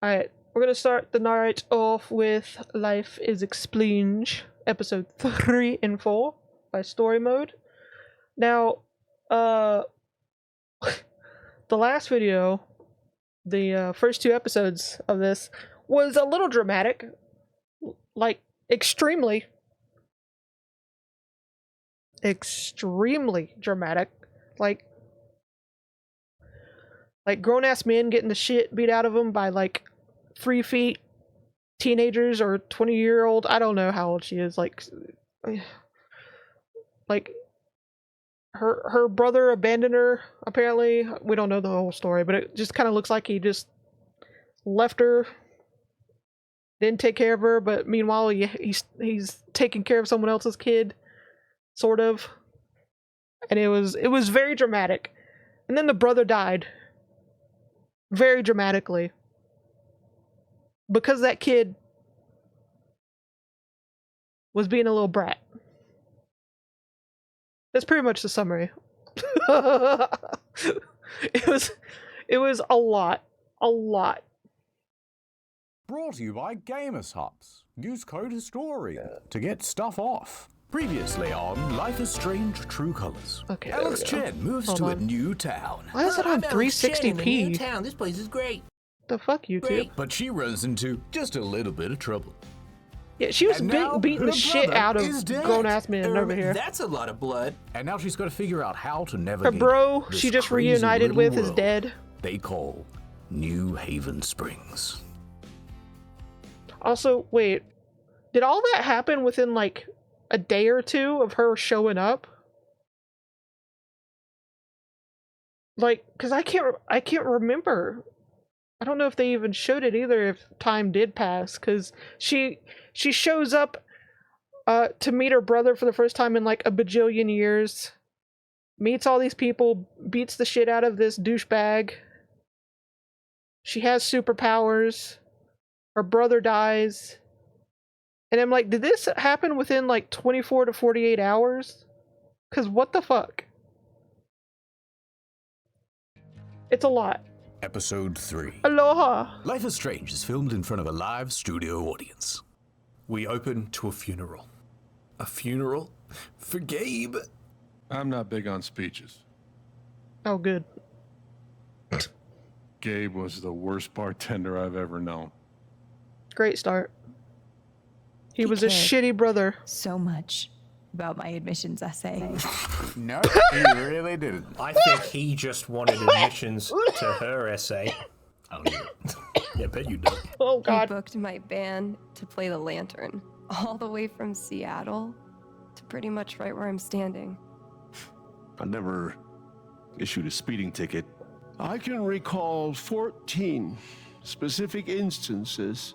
Alright, we're gonna start the night off with Life is Expleenge, episode 3 and 4 by Storymode. Now, the last video, the first 2 episodes of this, was a little dramatic. Like, extremely dramatic. Like grown-ass men getting the shit beat out of them by, like, 3 feet teenagers or 20-year-old. I don't know how old she is. Like her brother abandoned her, apparently. We don't know the whole story, but it just kind of looks like he just left her, didn't take care of her, but meanwhile he's taking care of someone else's kid, sort of. And it was very dramatic. And then the brother died. Very dramatically. Because that kid was being a little brat. That's pretty much the summary. It was a lot. A lot. Brought to you by Gamers Hubs. Use code STORY to get stuff off. Previously on Life is Strange True Colors. Okay, Alex Chen moves to a new town. Why is it on 360p? Town. This place is great. The fuck, YouTube? But she runs into just a little bit of trouble. Yeah, she was beating the shit out of grown-ass men over here. That's a lot of blood. And now she's got to figure out how to Her navigate bro, this she just crazy reunited little with, is world dead. they call New Haven Springs. Also, wait, did all that happen within, like, a day or two of her showing up? Like, because I can't remember. I don't know if they even showed it either, if time did pass, because she shows up to meet her brother for the first time in like a bajillion years, meets all these people, beats the shit out of this douchebag. She has superpowers. Her brother dies. And I'm like, did this happen within like 24 to 48 hours? Because what the fuck? It's a lot. Episode 3. Aloha! Life is Strange is filmed in front of a live studio audience. We open to a funeral. A funeral for Gabe. I'm not big on speeches. Oh, good. Gabe was the worst bartender I've ever known. Great start. He was a cared shitty brother. so much about my admissions essay. No, he really didn't. I think he just wanted admissions to her essay. I don't know. Yeah, bet you do. Oh He god. booked my band to play the lantern, all the way from Seattle to pretty much right where I'm standing. I never issued a speeding ticket. I can recall 14 specific instances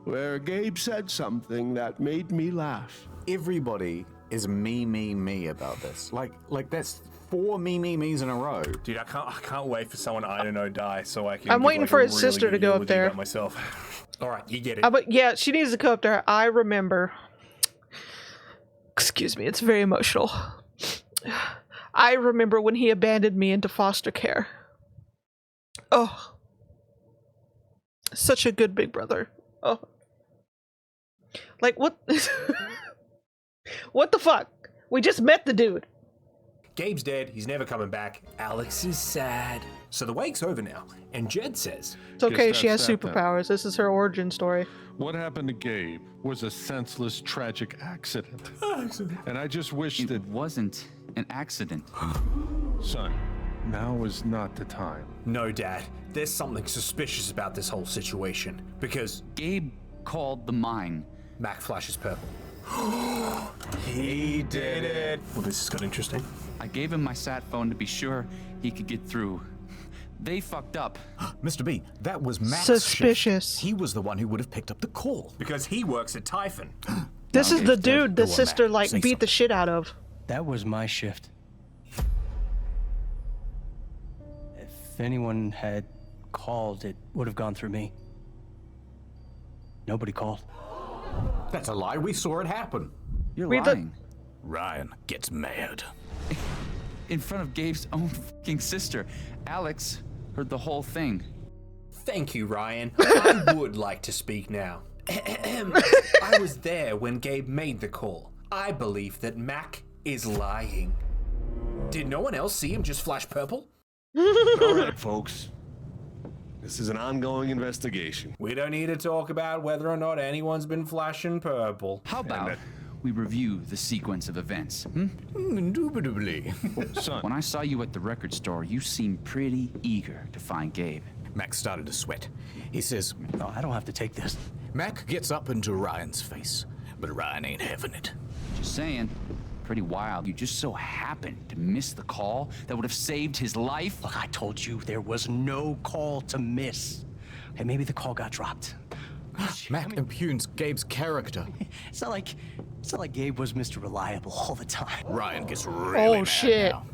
where Gabe said something that made me laugh. Everybody is me about this. Like that's 4 me's in a row. Dude, I can't wait for someone I don't know die so I can. I'm give, waiting like, for a his really sister good to go up eulogy there. about myself. All right, you get it. But yeah, she needs to go up there. I remember. Excuse me, it's very emotional. I remember when he abandoned me into foster care. Oh. Such a good big brother. Oh. Like, what? What the fuck? We just met the dude. Gabe's dead. He's never coming back. Alex is sad. So the wake's over now, and Jed says, It's okay, Guess she has that's that then. superpowers. This is her origin story. What happened to Gabe was a senseless, tragic accident. And I just wish It that, wasn't an accident. son, now is not the time. "No, Dad. There's something suspicious about this whole situation because Gabe called the mine. Mac flashes purple." He did it. Well, this has got interesting. I gave him my sat phone to be sure he could get through. They fucked up. Mr. B, that was Mac's Suspicious. shift. He was the one who would have picked up the call. Because he works at Typhon. This is the dude the Go on, sister, Mac. like, Say beat the something. shit out of. That was my shift. If anyone had called, it would have gone through me. Nobody called. That's a lie. We saw it happen. You're Read the- lying. Ryan gets mad. In front of Gabe's own fucking sister. Alex heard the whole thing. Thank you, Ryan. I would like to speak now. I was there when Gabe made the call. I believe that Mac is lying. Did no one else see him just flash purple? All right, folks. This is an ongoing investigation. We don't need to talk about whether or not anyone's been flashing purple. How about we review the sequence of events? Indubitably. Son, When I saw you at the record store, you seemed pretty eager to find Gabe. Mac started to sweat. He says, No, I don't have to take this. Mac gets up into Ryan's face, but Ryan ain't having it. Just saying, pretty wild. You just so happened to miss the call that would have saved his life. Look, I told you there was no call to miss. Okay, maybe the call got dropped. Mac impugns Gabe's character. It's not like Gabe was Mr. Reliable all the time. Ryan gets really Oh, mad shit. now.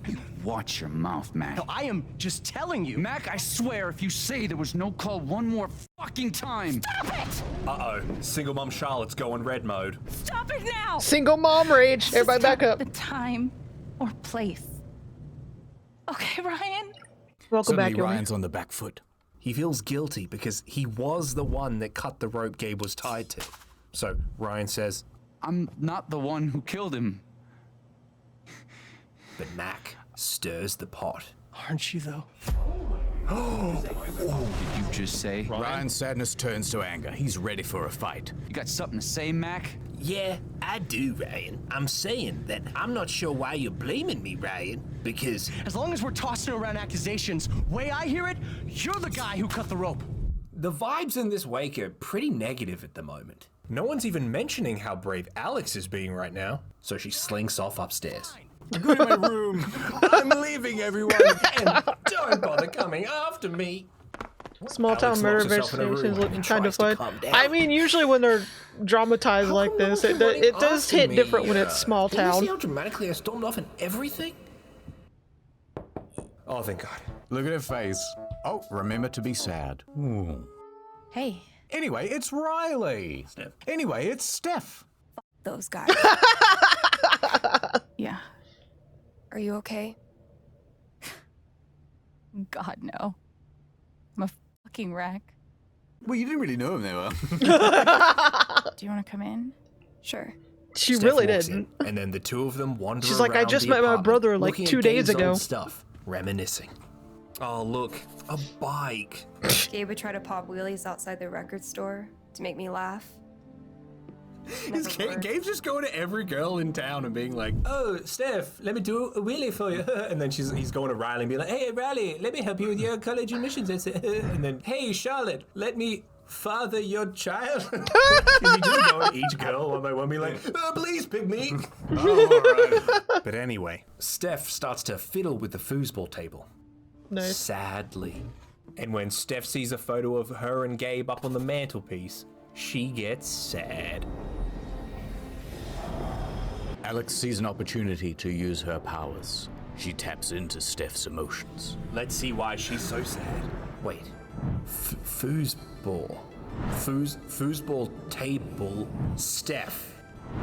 Watch your mouth, Mac. No, I am just telling you. Mac, I swear, if you say there was no call one more fucking time. Stop it! Uh-oh, single mom Charlotte's going red mode. Stop it now! Single mom rage. Everybody back up. The time or place. Okay, Ryan? Welcome back, Suddenly Yomi. Ryan's on the back foot. He feels guilty because he was the one that cut the rope Gabe was tied to. So Ryan says, I'm not the one who killed him. but Mac stirs the pot. Aren't you, though? Did you just say? Ryan's sadness turns to anger. He's ready for a fight. You got something to say, Mac? Yeah, I do, Ryan. I'm saying that I'm not sure why you're blaming me, Ryan, because As long as we're tossing around accusations, way I hear it, you're the guy who cut the rope. The vibes in this wake are pretty negative at the moment. No one's even mentioning how brave Alex is being right now, so she slinks off upstairs. Go to my room. I'm leaving, everyone. And don't bother coming after me. Small town Alex murder locks herself in a investigations room looking and kind of tries to fun. calm down. I mean, usually when they're dramatized How like come no this, one's running it does after hit me? different when it's small Can you see town. how dramatically I stormed off and everything? Oh, thank God. Look at her face. Oh, remember to be sad. Ooh. Hey, Anyway, it's Riley. Steph. Anyway, it's Steph. Those guys. yeah. Are you okay? God, no. I'm a fucking wreck. Well, you didn't really know him, they were. Do you want to come in? Sure. She Steph really walks did. in, and then the two of them wander She's like, I around just the met my apartment, brother like looking at 2 days Gabe's ago. old stuff, reminiscing. Oh, look, a bike. Gabe would try to pop wheelies outside the record store to make me laugh. Never worked. Gabe's just going to every girl in town and being like, "Oh, Steph, let me do a wheelie for you." And then he's going to Riley and be like, "Hey, Riley, let me help you with your college admissions." And then, "Hey, Charlotte, let me father your child." He's just going to each girl one by one, be like, "Please pick me." Oh, all right. But anyway, Steph starts to fiddle with the foosball table. Nice. Sadly. And when Steph sees a photo of her and Gabe up on the mantelpiece, she gets sad. Alex sees an opportunity to use her powers. She taps into Steph's emotions. Let's see why she's so sad. Wait. Foosball. Foosball table. Steph.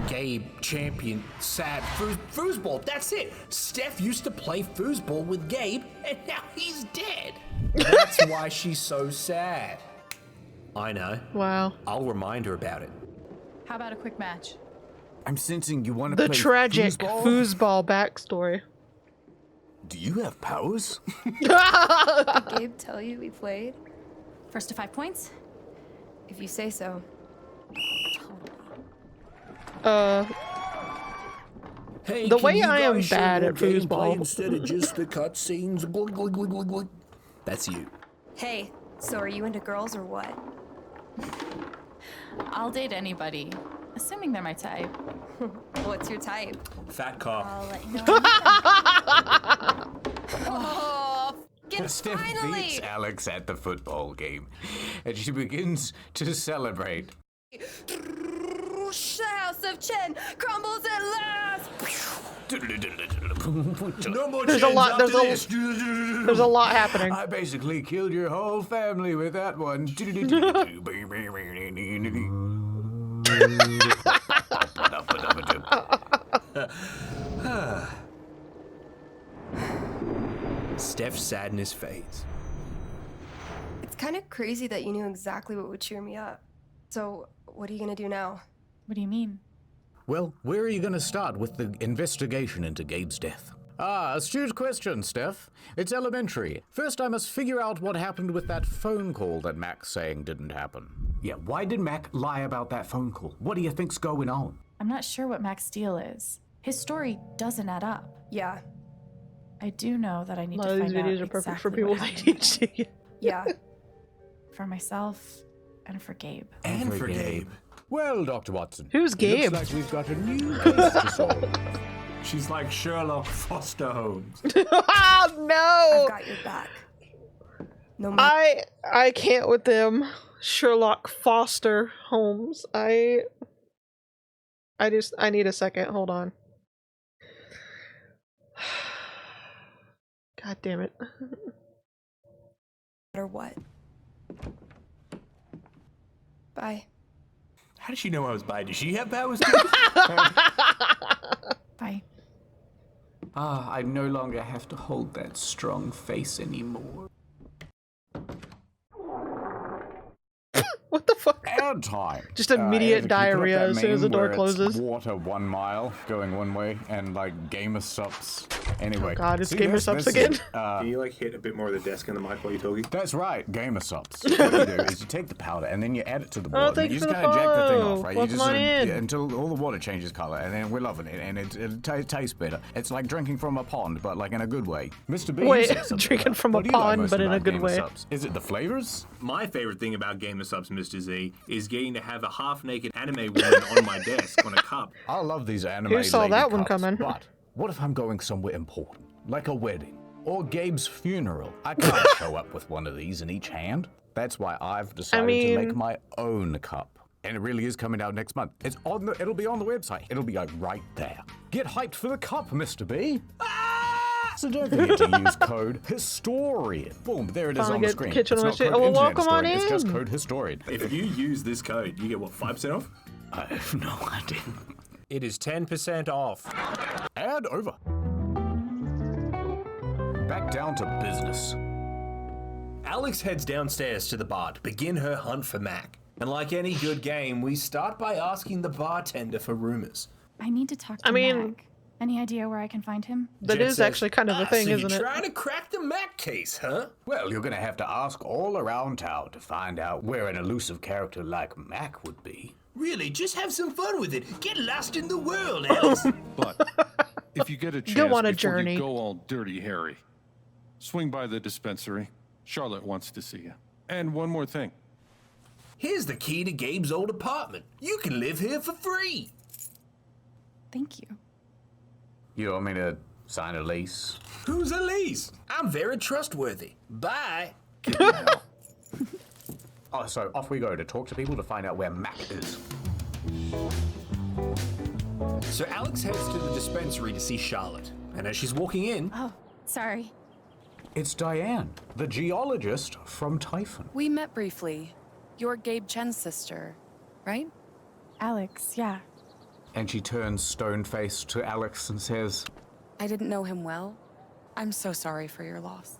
Gabe, champion, sad. Foosball, that's it. Steph used to play foosball with Gabe, and now he's dead. That's why she's so sad. I know. Wow. I'll remind her about it. How about a quick match? I'm sensing you want to The play tragic foosball? foosball backstory. Do you have powers? Did Gabe tell you we played? First to 5 points? If you say so. Hey, The can way you I am guys show bad more at gameplay foosball. instead of just the cutscenes. Glug, glug, glug, glug, glug. That's you. Hey, so are you into girls or what? I'll date anybody, assuming they're my type. What's your type? Fat cop. I'll let you know. Oh, Steph finally! beats Alex at the football game, and she begins to celebrate. The House of Chen crumbles at last! No more There's a chins lot- after there's this. There's a lot happening. I basically killed your whole family with that one. Steph's sadness fades. It's kind of crazy that you knew exactly what would cheer me up. So, what are you gonna do now? What do you mean? Well, where are you going to start with the investigation into Gabe's death? Ah, astute question, Steph. It's elementary. First, I must figure out what happened with that phone call that Mac's saying didn't happen. Yeah, why did Mac lie about that phone call? What do you think's going on? I'm not sure what Mac's deal is. His story doesn't add up. Yeah. I do know that I A need lot to of these find out videos are perfect for exactly people what with happened ADHD. Yeah. for myself and for Gabe. And for Gabe. Well, Dr. Watson. Who's Gabe? Looks like we've got a new case to solve. She's like Sherlock Foster Holmes. Oh, no! I've got your back. No matter. I can't with them. Sherlock Foster Holmes. I need a second. Hold on. God damn it. No matter what. Bye. How did she know I was bi? Does she have powers? Bye. Ah, I no longer have to hold that strong face anymore. What the fuck? And time. Just immediate diarrhea as soon as the door closes. Water 1 mile going one way and like gamer subs. Anyway. Oh god, it's see, gamer this subs is, again. Can you like hit a bit more of the desk and the mic while you're talking? That's right, gamer subs. What you do is you take the powder and then you add it to the Oh, water. thank You you just for the kind of jack the thing follow. off, right? Welcome you just on in. until all the water changes color, and then we're loving it, and it tastes better. It's like drinking from a pond, but like in a good way. Mr. B, Wait, you said something drinking about it. from a What do you like pond, most but in a about good gamer way. subs? Is it the flavors? My favorite thing about gamer subs, Mr. Z, is getting to have a half-naked anime woman on my desk on a cup. I love these anime Who saw lady that one cups, coming? But what if I'm going somewhere important, like a wedding or Gabe's funeral? I can't show up with one of these in each hand. That's why I've decided to make my own cup. And it really is coming out next month. It'll be on the website. It'll be like right there. Get hyped for the cup, Mr. B. So don't forget to use code HISTORIAN. Boom, there it is Finally on the get screen. kitchen It's on not shit. code Oh, well, internet welcome on historian, It's just in. code historian. If you use this code, you get what, 5% off? I have no idea. It is 10% off. And over. Back down to business. Alex heads downstairs to the bar to begin her hunt for Mac. And like any good game, we start by asking the bartender for rumors. I need to talk to I mean- Mac. Any idea where I can find him? That Jet is says, actually kind of a thing, so isn't you're it? trying to crack the Mac case, huh? Well, you're gonna have to ask all around town to find out where an elusive character like Mac would be. Really, just have some fun with it. Get lost in the world, Alex. But if you get a chance Go on a before journey. you go all dirty Harry, swing by the dispensary. Charlotte wants to see you. And one more thing. Here's the key to Gabe's old apartment. You can live here for free. Thank you. You want me to sign a lease? Who's Elise? I'm very trustworthy. Bye. Oh, so off we go to talk to people to find out where Mac is. So Alex heads to the dispensary to see Charlotte. And as she's walking in, Oh, sorry. It's Diane, the geologist from Typhon. We met briefly. You're Gabe Chen's sister, right? Alex, yeah. And she turns stone-faced to Alex and says, I didn't know him well. I'm so sorry for your loss.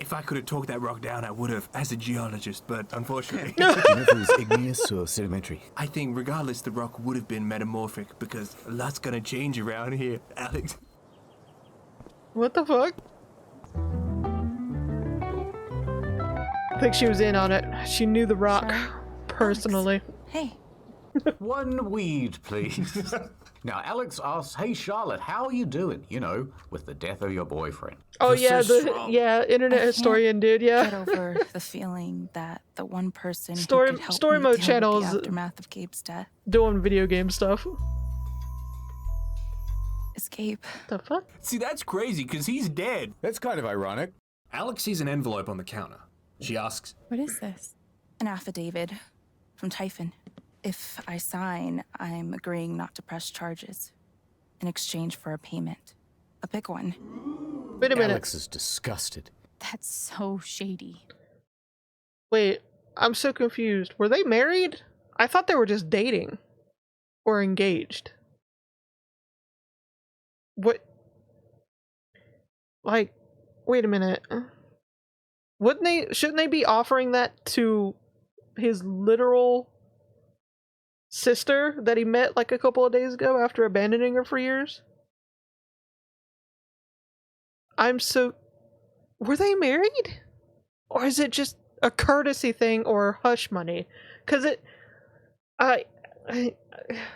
if I could have talked that rock down, I would have as a geologist, but unfortunately. do you know if it was igneous or sedimentary? I think regardless, the rock would have been metamorphic because a lot's gonna change around here, Alex. What the fuck? I think she was in on it. She knew the rock Sorry. personally. Hey. One weed, please. Now, Alex asks, hey, Charlotte, how are you doing? You know, with the death of your boyfriend. Oh You're yeah, so the strong. internet I can't historian dude, Get yeah. over the feeling that the one person Story- who could help Storymode me deal with channels- the aftermath of Gabe's death Doing video game stuff. is Gabe. The fuck? See, that's crazy because he's dead. That's kind of ironic. Alex sees an envelope on the counter. She asks, What is this? An affidavit from Typhon. If I sign, I'm agreeing not to press charges in exchange for a payment. A big one. Wait a minute. Alex is disgusted. That's so shady. Wait, I'm so confused. Were they married? I thought they were just dating. Or engaged. What? Like, wait a minute. Shouldn't they be offering that to his literal sister that he met like a couple of days ago after abandoning her for years? Were they married? Or is it just a courtesy thing or hush money? Cause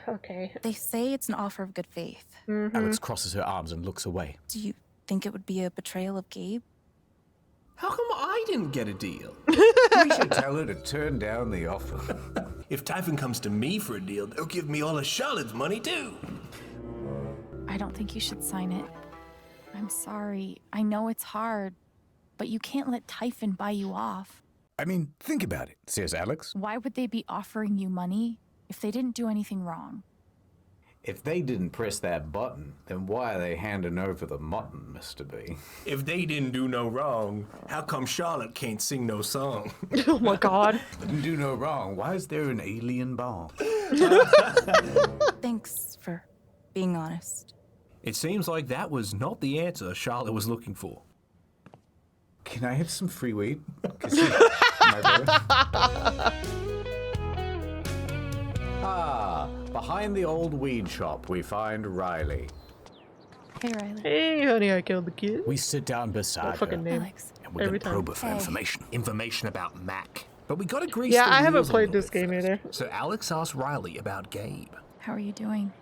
okay. They say it's an offer of good faith. Mm-hmm. Alex crosses her arms and looks away. Do you think it would be a betrayal of Gabe? How come I didn't get a deal? We should tell her to turn down the offer. If Typhon comes to me for a deal, they'll give me all of Charlotte's money too. I don't think you should sign it. I'm sorry. I know it's hard, but you can't let Typhon buy you off. I mean, think about it, says Alex. Why would they be offering you money if they didn't do anything wrong? If they didn't press that button, then why are they handing over the mutton, Mr. B? If they didn't do no wrong, how come Charlotte can't sing no song? Oh my god. Didn't do no wrong. Why is there an alien bar? Thanks for being honest. It seems like that was not the answer Charlotte was looking for. Can I have some free weed? Behind the old weed shop, we find Riley. Hey, Riley. Hey, honey, I killed the kid. We sit down beside her, fucking name. Alex. and we're going to probe her for Hey. information. Information about Mac. But we gotta grease Yeah, the I haven't wheels a played little this bit game first. either. So Alex asked Riley about Gabe. How are you doing?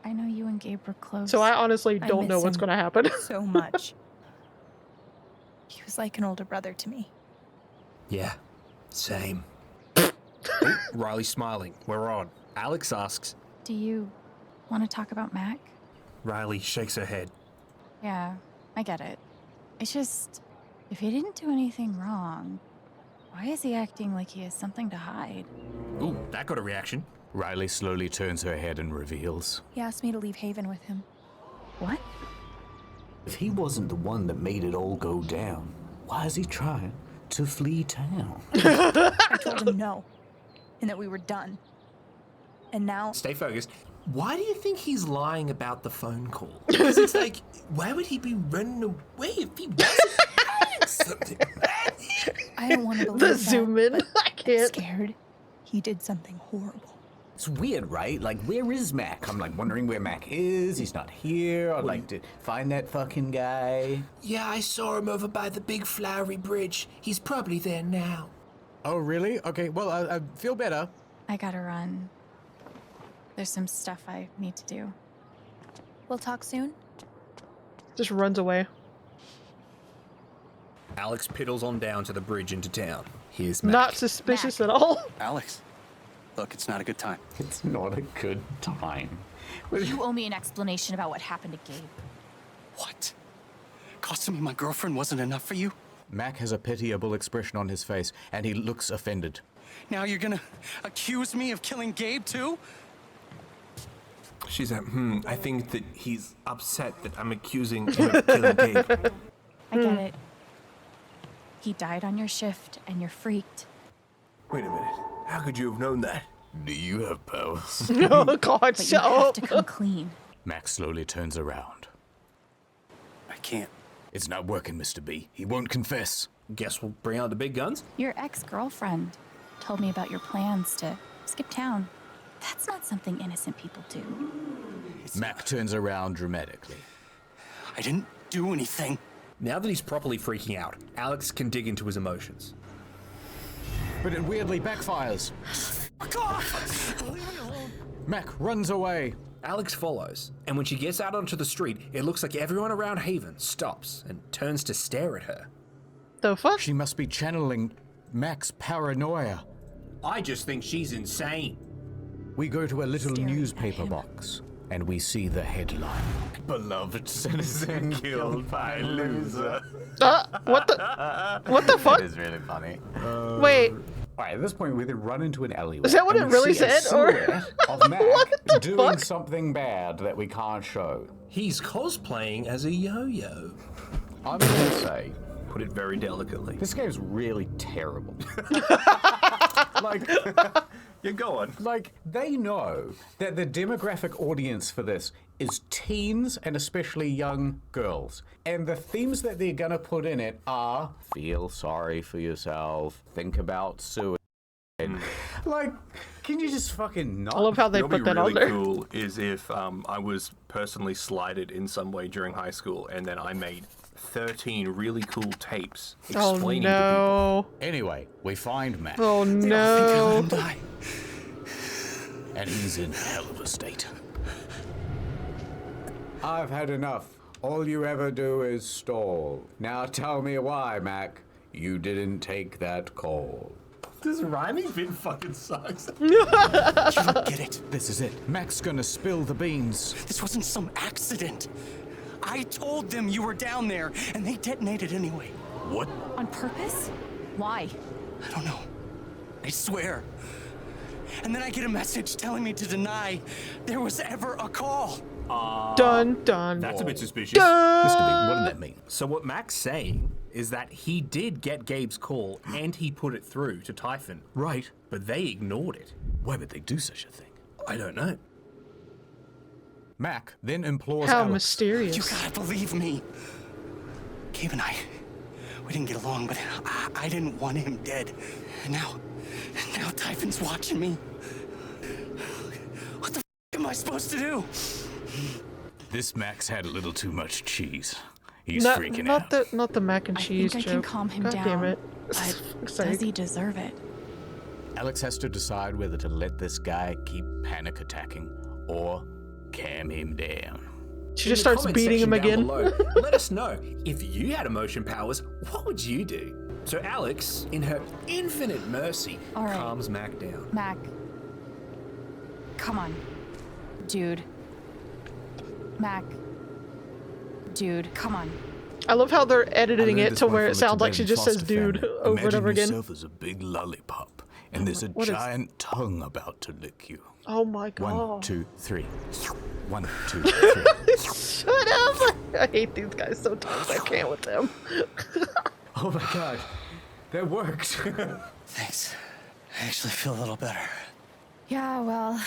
I know you and Gabe were close. So I honestly I don't know miss what's him going to happen. so much. He was like an older brother to me. Yeah, same. Riley's smiling. We're on. Alex asks. Do you want to talk about Mac? Riley shakes her head. Yeah, I get it. It's just, if he didn't do anything wrong, why is he acting like he has something to hide? Ooh, that got a reaction. Riley slowly turns her head and reveals. He asked me to leave Haven with him. What? If he wasn't the one that made it all go down, why is he trying to flee town? I told him no, and that we were done. And now... Stay focused. Why do you think he's lying about the phone call? Because it's like, why would he be running away if he wasn't doing something? I don't want to believe The that, zoom in. but I can't. I'm scared he did something horrible. It's weird, right? Like, where is Mac? I'm like wondering where Mac is. He's not here. I'd like to find that fucking guy. Yeah, I saw him over by the big flowery bridge. He's probably there now. Oh, really? Okay, well, I feel better. I gotta run. There's some stuff I need to do. We'll talk soon? Just runs away. Alex piddles on down to the bridge into town. Here's Mac. Not suspicious at all. Alex, look, it's not a good time. It's not a good time. You owe me an explanation about what happened to Gabe. What? Costing me my girlfriend wasn't enough for you? Mac has a pitiable expression on his face, and he looks offended. Now you're gonna accuse me of killing Gabe too? She's like, I think that he's upset that I'm accusing him of killing Gabe. I get it. He died on your shift, and you're freaked. Wait a minute. How could you have known that? Do you have powers? Oh god, But you shut have up. to come clean. Mac slowly turns around. I can't. It's not working, Mr. B. He won't confess. Guess we'll bring out the big guns. Your ex-girlfriend told me about your plans to skip town. That's not something innocent people do. Mac turns around dramatically. I didn't do anything. Now that he's properly freaking out, Alex can dig into his emotions. But it weirdly backfires. Mac runs away. Alex follows, and when she gets out onto the street, it looks like everyone around Haven stops and turns to stare at her. The fuck? She must be channeling Mac's paranoia. I just think she's insane. We go to a little Staring newspaper at him. box, and we see the headline. Beloved citizen killed by loser. What the fuck? That is really funny. Wait, All right, at this point, we then run into an alleyway. is that what and it we really see a said? Or silhouette of Mac What the doing fuck? something bad that we can't show. He's cosplaying as a yo-yo. I'm gonna say, Put it very delicately. this game's really terrible. like, Yeah, go on. Like, they know that the demographic audience for this is teens and especially young girls. And the themes that they're gonna put in it are feel sorry for yourself, think about suicide. Like, can you just fucking not? I love how they put that on there. What would be really cool is if I was personally slighted in some way during high school and then I made 13 really cool tapes explaining to people. Anyway, we find Matt. Oh no. And he's in hell of a state. I've had enough. All you ever do is stall. Now tell me why, Mac, you didn't take that call. This rhyming bit fucking sucks. You don't get it. This is it. Mac's gonna spill the beans. This wasn't some accident. I told them you were down there, and they detonated anyway. What? On purpose? Why? I don't know. I swear. And then I get a message telling me to deny there was ever a call. Dun dun. That's a bit suspicious. Mr. Big, what did that mean? So what Mac's saying is that he did get Gabe's call and he put it through to Typhon. Right. But they ignored it. Why would they do such a thing? I don't know. Mac then implores How Alex. mysterious. You gotta believe me. Gabe and I, we didn't get along, but I didn't want him dead. And now Typhon's watching me. What the f am I supposed to do? This Mac's had a little too much cheese. He's Not freaking out. not the mac and cheese I think I joke. can calm him God down. damn it. But Sorry. does he deserve it? Alex has to decide whether to let this guy keep panic attacking or calm him down. She just starts beating him again. Let us know, if you had emotion powers, what would you do? So Alex, in her infinite mercy, All right. calms Mac down. Mac. Come on. Dude. Mac. Dude, come on. I love how they're editing I learned it this to one where from it the sounds like she Tibetan just says foster dude family. over and Imagine over again. yourself as a big lollipop, and there's a What is- giant tongue about to lick you. Oh my god. 1, 2, 3. 1, 2, 3. Shut up! I hate these guys sometimes. I can't with them. Oh my god. That worked. Thanks. I actually feel a little better. Yeah, well,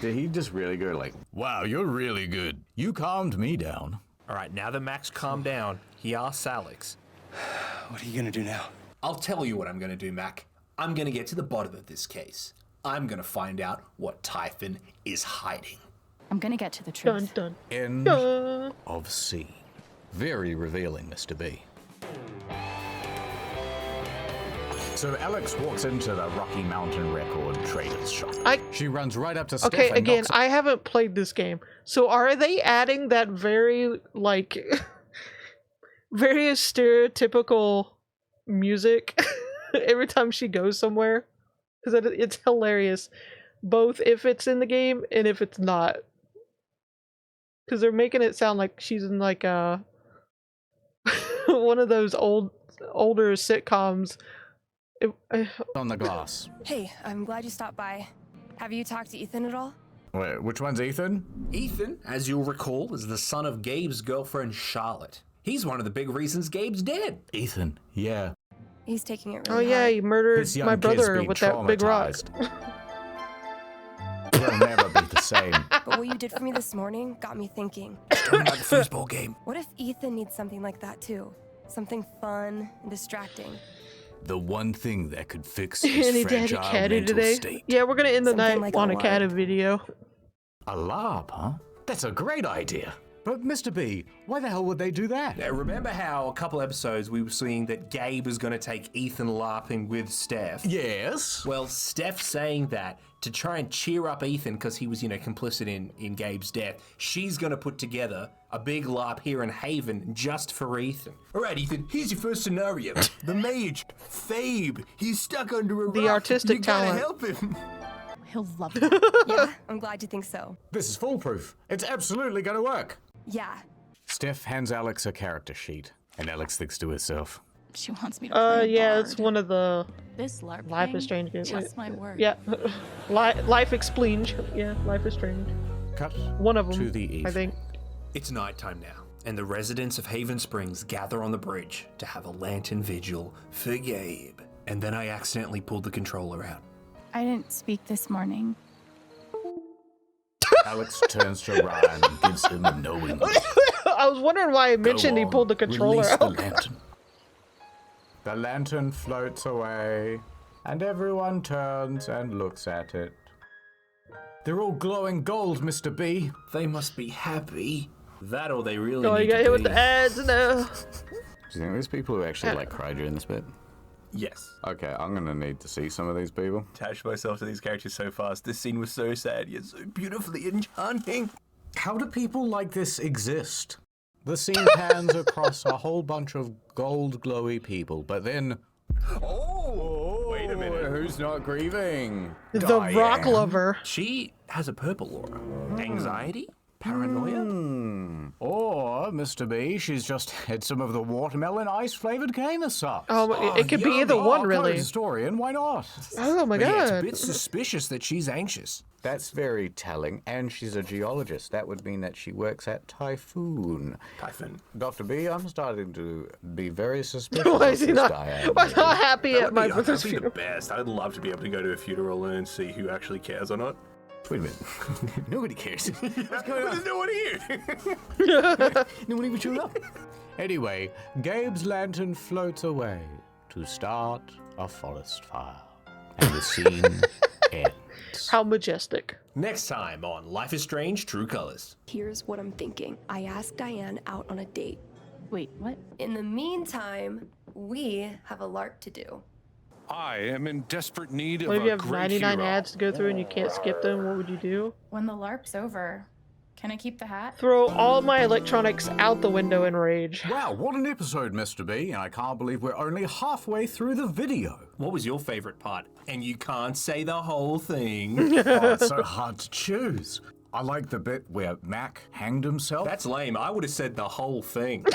Did he just really go like, wow, you're really good. You calmed me down. All right, now that Mac's calmed down, he asks Alex, What are you gonna do now? I'll tell you what I'm going to do, Mac. I'm going to get to the bottom of this case. I'm going to find out what Typhon is hiding. I'm gonna get to the Dun truth. dun. End Dun. of scene. Very revealing, Mr. B. So Alex walks into the Rocky Mountain Record Traders shop. She runs right up to Steph Okay, and again, knocks I haven't played this game. So are they adding that very, like, very stereotypical music every time she goes somewhere? Because it's hilarious, both if it's in the game and if it's not. Because they're making it sound like she's in, like, one of those older sitcoms. on the glass. Hey, I'm glad you stopped by. Have you talked to Ethan at all? Wait, which one's Ethan? Ethan, as you'll recall, is the son of Gabe's girlfriend, Charlotte. He's one of the big reasons Gabe's dead. Ethan, yeah. He's taking it Oh really yeah, hard. he murdered His young my kid's brother been with that big rock. traumatized. They'll never be the same. But what you did for me this morning got me thinking. Talking about the foosball game. What if Ethan needs something like that too? Something fun and distracting. The one thing that could fix his Any daddy fragile caddy mental today? state. Yeah, we're gonna end the Something night like on a a caddy LARP. video. A LARP, huh? That's a great idea. But Mr. B, why the hell would they do that? Now, remember how a couple episodes we were seeing that Gabe was going to take Ethan LARPing with Steph? Yes. Well, Steph's saying that to try and cheer up Ethan because he was, complicit in Gabe's death. She's going to put together a big LARP here in Haven just for Ethan. All right, Ethan, here's your first scenario. The mage, Fabe, he's stuck under a rock. The artistic You gotta talent. help him. He'll love that. Yeah, I'm glad you think so. This is foolproof. It's absolutely gonna work. Yeah. Steph hands Alex a character sheet, and Alex thinks to herself, She wants me to play a Yeah, bard. it's one of the This LARP Life thing is Strange games. just might work. Yeah, Life Expleenge. Yeah, Life is Strange. cut One of them, to the evening. I think. It's nighttime now, and the residents of Haven Springs gather on the bridge to have a lantern vigil for Gabe. And then I accidentally pulled the controller out. I didn't speak this morning. Alex turns to Ryan and gives him a knowing look. I was wondering why I mentioned he pulled the controller Release out. the lantern. The lantern floats away, and everyone turns and looks at it. They're all glowing gold, Mr. B. They must be happy. That or they really Oh, need you got to hit with be. the ads now. Do you think there's people who actually like cry during this bit? Yes. Okay, I'm gonna need to see some of these people. Attached myself to these characters so fast. This scene was so sad yet so beautifully enchanting. How do people like this exist? The scene pans across a whole bunch of gold glowy people, but then... Oh, wait a minute. Who's not grieving? The rock Diane. lover. She has a purple aura. Anxiety? Paranoia? Or, Mr. B, she's just had some of the watermelon ice-flavored gamer sauce. It could be either one, really. Historian, why not? Oh my But yeah, it's a god. bit suspicious that she's anxious. That's very telling, and she's a geologist. That would mean that she works at Typhoon. Typhon. Dr. B, I'm starting to be very suspicious Why of is he this not? Diane Why lady. not happy That at would my be, brother's that'd be the funeral? best. I'd love to be able to go to a funeral and see who actually cares or not. Wait a minute. Nobody cares. What's going on? There's no one here. No one even showed up. Anyway, Gabe's lantern floats away to start a forest fire. And the scene ends. How majestic. Next time on Life is Strange: True Colors. Here's what I'm thinking. I asked Diane out on a date. Wait, what? In the meantime, we have a LARP to do. I am in desperate need of What if you a have great 99 hero. ads to go through and you can't skip them? What would you do? When the LARP's over, can I keep the hat? Throw all my electronics out the window in rage. Wow, what an episode, Mr. B, and I can't believe we're only halfway through the video. What was your favorite part? And you can't say the whole thing. Oh, it's so hard to choose. I like the bit where Mac hanged himself. That's lame. I would have said the whole thing.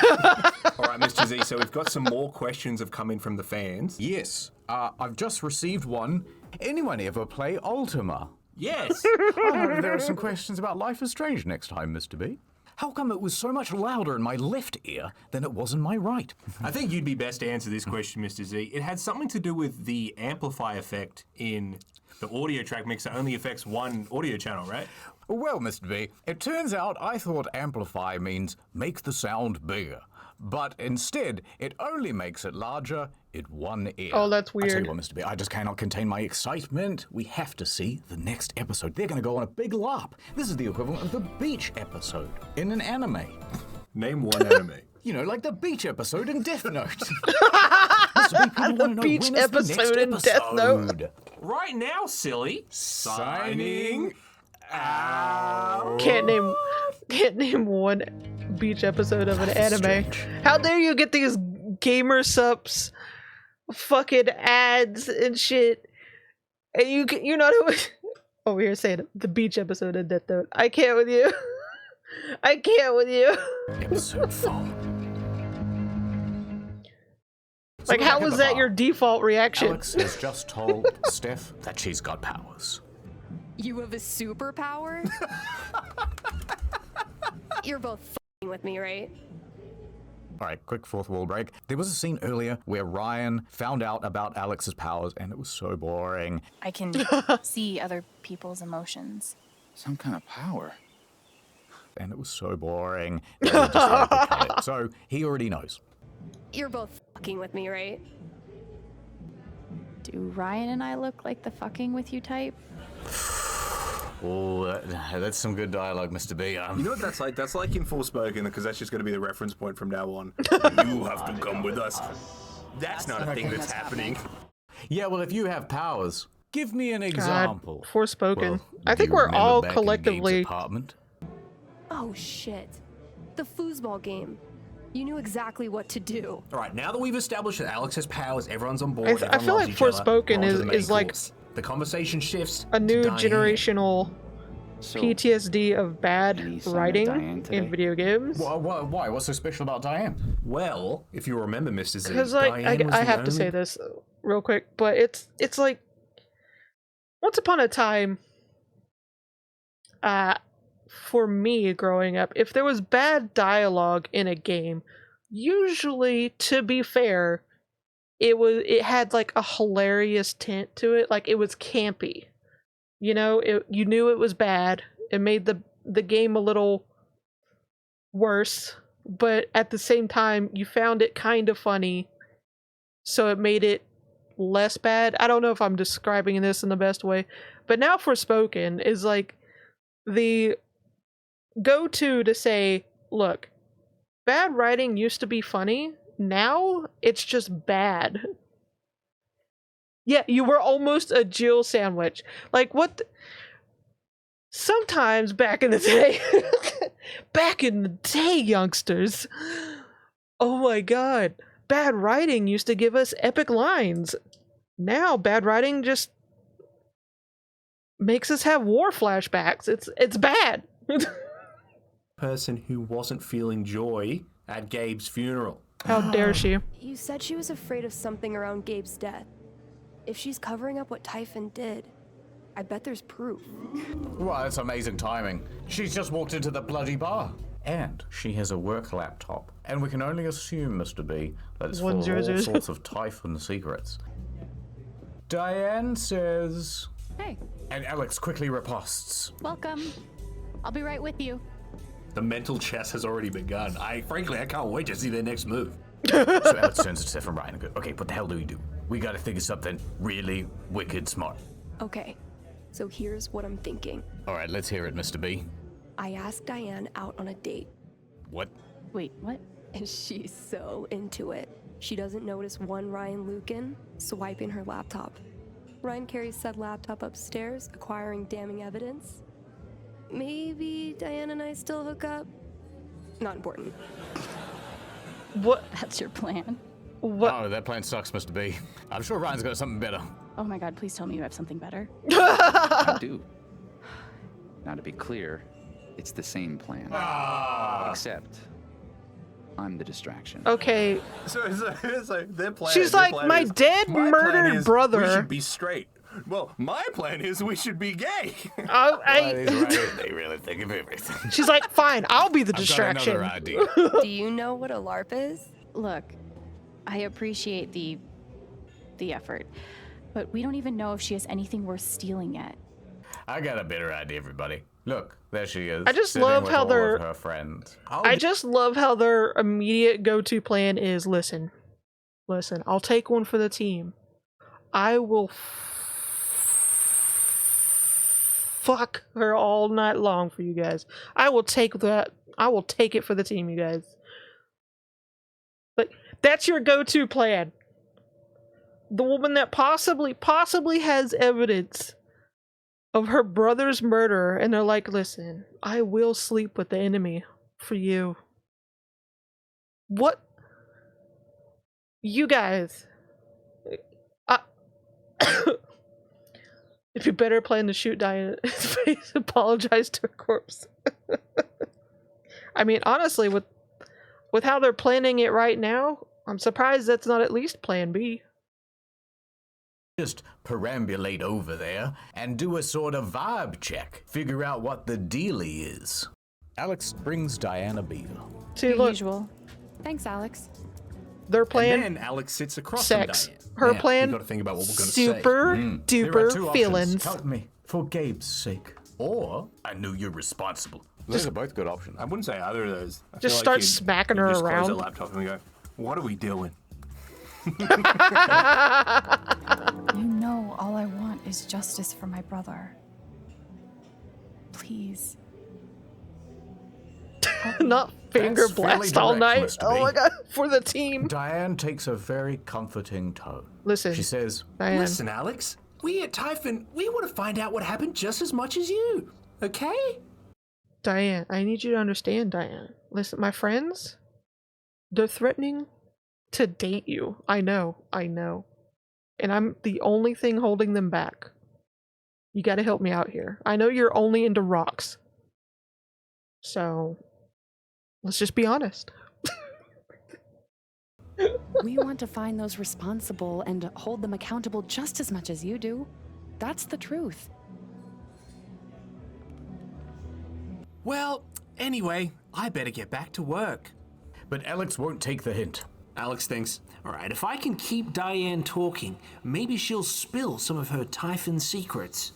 All right, Mr. Z, so we've got some more questions have come in from the fans. Yes, I've just received one. Anyone ever play Ultima? Yes. I hope there are some questions about Life is Strange next time, Mr. B. How come it was so much louder in my left ear than it was in my right? I think you'd be best to answer this question, Mr. Z. It had something to do with the amplify effect in the audio track mixer only affects one audio channel, right? Well, Mr. B, it turns out I thought amplify means make the sound bigger. But instead, it only makes it larger in one ear. Oh, that's I tell weird. you what, Mr. B, I just cannot contain my excitement. We have to see the next episode. They're going to go on a big LARP. This is the equivalent of the beach episode in an anime. Name one anime. You know, like the beach episode in Death Note. Mr. B, people wanna know beach when is the next episode in Death Note. episode? Right now, silly. Signing out. Can't name one beach episode of an anime. How dare you get these gamer subs fucking ads and shit, and you're not over here saying the beach episode of Death Note. I can't with you. I can't with you. Episode 4. Like, how was that your default reaction? Alex has just told Steph that she's got powers. You have a superpower? You're both f***ing with me, right? All right, quick fourth wall break. There was a scene earlier where Ryan found out about Alex's powers, and it was so boring. I can see other people's emotions. Some kind of power. And it was so boring. that we decided to cut it. So he already knows. You're both fucking with me, right? Do Ryan and I look like the fucking with you type? Oh, that's some good dialogue, Mr. B. You know what that's like? That's like in Forspoken, because that's just going to be the reference point from now on. You have to come with us. That's not a thing that's happening. Yeah, well, if you have powers, give me an example. Forspoken. Well, I do think you we're remember all back in collectively. Gabe's apartment? Oh shit. The foosball game. You knew exactly what to do. All right, now that we've established that Alex has powers, everyone's on board. I everyone feel loves like each other, Forspoken we're on to the main is like course. The conversation shifts a new to Diane. generational So, PTSD of any bad sign of Diane writing today? in video games. Why? What's so special about Diane? Well, if you remember, Mr. Z, Because like Diane was I the have to only- say this real quick, but it's like once upon a time, for me growing up, if there was bad dialogue in a game, usually, to be fair, it had like a hilarious tint to it. Like it was campy. You know, you knew it was bad. It made the game a little worse, but at the same time you found it kind of funny. So it made it less bad. I don't know if I'm describing this in the best way, but Now Forspoken is like the go-to to say, look, bad writing used to be funny. Now it's just bad. Yeah, you were almost a Jill sandwich. Like what? Sometimes back in the day, youngsters. Oh my god. Bad writing used to give us epic lines. Now bad writing just makes us have war flashbacks. It's bad. Person who wasn't feeling joy at Gabe's funeral. How dare she? You said she was afraid of something around Gabe's death. If she's covering up what Typhon did, I bet there's proof. Well, it's amazing timing. She's just walked into the bloody bar. And she has a work laptop. And we can only assume, Mr. B, that it's full of all sorts of Typhon secrets. Diane says... Hey. And Alex quickly riposts. Welcome. I'll be right with you. The mental chess has already begun. Frankly, I can't wait to see their next move. So Alex turns to Steph and Ryan and goes, okay, what the hell do we do? We gotta think of something really wicked smart. Okay, so here's what I'm thinking. All right, let's hear it, Mr. B. I asked Diane out on a date. What? Wait, what? And she's so into it. She doesn't notice one Ryan Lucan swiping her laptop. Ryan carries said laptop upstairs, acquiring damning evidence. Maybe Diane and I still hook up? Not important. What? That's your plan? What? Oh, that plan sucks, Mr. B. I'm sure Ryan's got something better. Oh my god, please tell me you have something better. I do. Now, to be clear, it's the same plan. Except I'm the distraction. Okay. So their plan. She's like, my dead, murdered brother. We should be straight. Well, my plan is we should be gay. They really think of everything. She's like, fine, I'll be the distraction. I've got another idea. Do you know what a LARP is? Look, I appreciate the effort, but we don't even know if she has anything worth stealing yet. I got a better idea, everybody. Look, there she is. I just sitting love with how all they're. of her friends. I just love how their immediate go-to plan is: listen, I'll take one for the team. I will fuck her all night long for you guys. I will take that. I will take it for the team, you guys. Like, that's your go-to plan. The woman that possibly has evidence of her brother's murder, and they're like, listen, I will sleep with the enemy for you. What? You guys. If you better plan to shoot Diane in his face, apologize to her corpse. I mean, honestly, with how they're planning it right now, I'm surprised that's not at least plan B. Just perambulate over there and do a sort of vibe check. Figure out what the dealie is. Alex brings Diana Beaver. See, look. Usual. Thanks, Alex. Their plan. And then Alex sits across sex. from Diane. Her Now, plan. We've got to think about what we're going to super say. There are two duper options. feelings. Help me, for Gabe's sake. Or, I knew you're responsible. Those are both good options. I wouldn't say either of those. I Just feel start like smacking you'd her just around. Close the laptop and we go, what are we doing? You know all I want is justice for my brother. Please. Not finger That's fairly blast all direct, night. Mr. Oh B. my god, for the team. Diane takes a very comforting tone. Listen. She says, Diane. Listen, Alex, we at Typhon, we want to find out what happened just as much as you, okay? Diane, I need you to understand, Diane. Listen, my friends, they're threatening to date you. I know. And I'm the only thing holding them back. You gotta help me out here. I know you're only into rocks. So, let's just be honest. We want to find those responsible and hold them accountable just as much as you do. That's the truth. Well, anyway, I better get back to work. but Alex won't take the hint. Alex thinks, all right, if I can keep Diane talking, maybe she'll spill some of her Typhon secrets.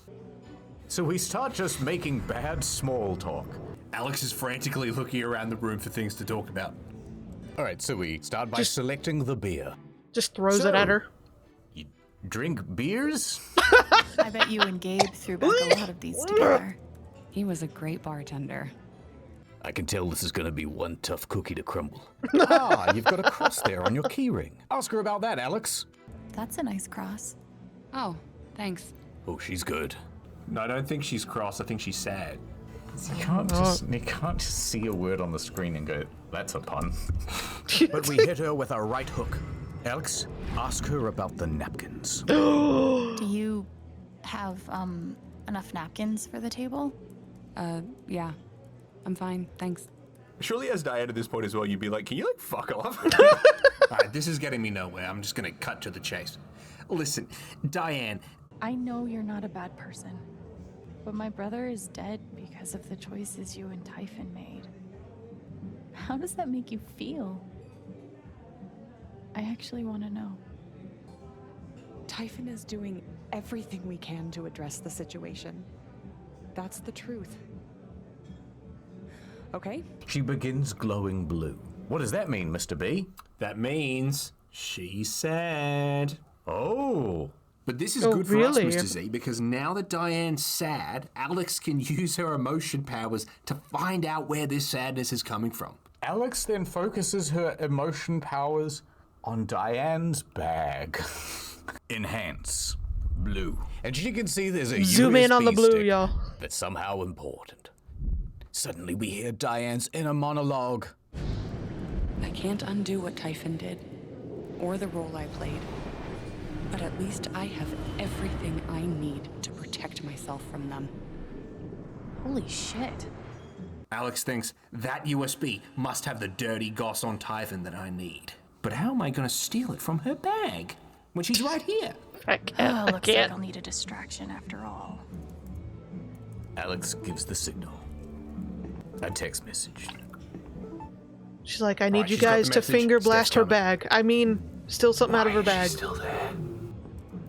So we start just making bad small talk. Alex is frantically looking around the room for things to talk about. All right, so we start by selecting the beer. Just throws it at her. You drink beers? I bet you and Gabe threw back a lot of these together. He was a great bartender. I can tell this is going to be one tough cookie to crumble. You've got a cross there on your keyring. Ask her about that, Alex. That's a nice cross. Oh, thanks. Oh, she's good. No, I don't think she's cross. I think she's sad. You can't just see a word on the screen and go, that's a pun. But we hit her with our right hook. Alex, ask her about the napkins. Do you have enough napkins for the table? Yeah. I'm fine, thanks. Surely as Diane at this point as well, you'd be like, can you like fuck off? Alright, this is getting me nowhere. I'm just gonna cut to the chase. Listen, Diane. I know you're not a bad person, but my brother is dead because of the choices you and Typhon made. How does that make you feel? I actually want to know. Typhon is doing everything we can to address the situation. That's the truth. Okay? She begins glowing blue. What does that mean, Mr. B? That means she's sad. Oh. But this is good for us, Mr. Z, because now that Diane's sad, Alex can use her emotion powers to find out where this sadness is coming from. Alex then focuses her emotion powers on Diane's bag. Enhance. Blue. And she can see there's a Zoom USB in on the blue, stick y'all. that's somehow important. Suddenly we hear Diane's inner monologue. I can't undo what Typhon did, or the role I played. But at least I have everything I need to protect myself from them. Holy shit. Alex thinks that USB must have the dirty goss on Typhon that I need. But how am I going to steal it from her bag when she's right here? Looks like I'll need a distraction after all. Alex gives the signal. A text message. She's like, I need you guys to finger blast her bag. I mean, steal something out of her bag. Still there.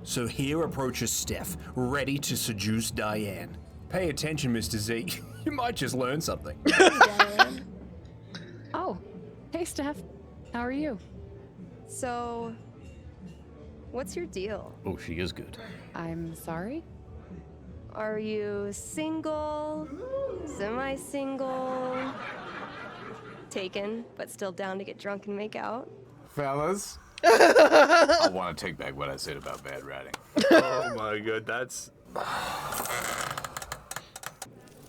So here approaches Steph, ready to seduce Diane. Pay attention, Mr. Z. You might just learn something. Oh, hey Steph. How are you? So, what's your deal? Oh, she is good. I'm sorry? Are you single? Semi-single? Taken, but still down to get drunk and make out? Fellas. I want to take back what I said about bad writing. Oh my god, that's...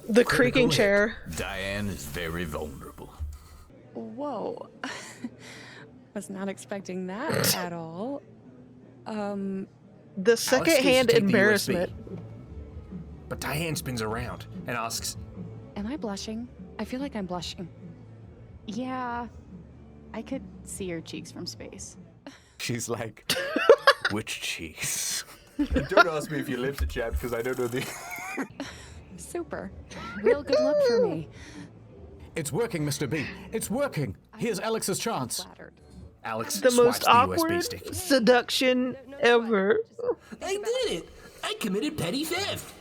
The creaking chair. Diane is very vulnerable. Whoa. Was not expecting that at all. The second-hand embarrassment. But Diane spins around and asks, Am I blushing? I feel like I'm blushing. Yeah, I could see your cheeks from space. She's like, which cheese? Don't ask me if you live to chat because I don't know the... Super. Real good luck for me. It's working, Mr. B. It's working. Here's Alex's chance. Flattered. Alex The most swipes the awkward USB stick. seduction ever. I did it! I committed petty theft!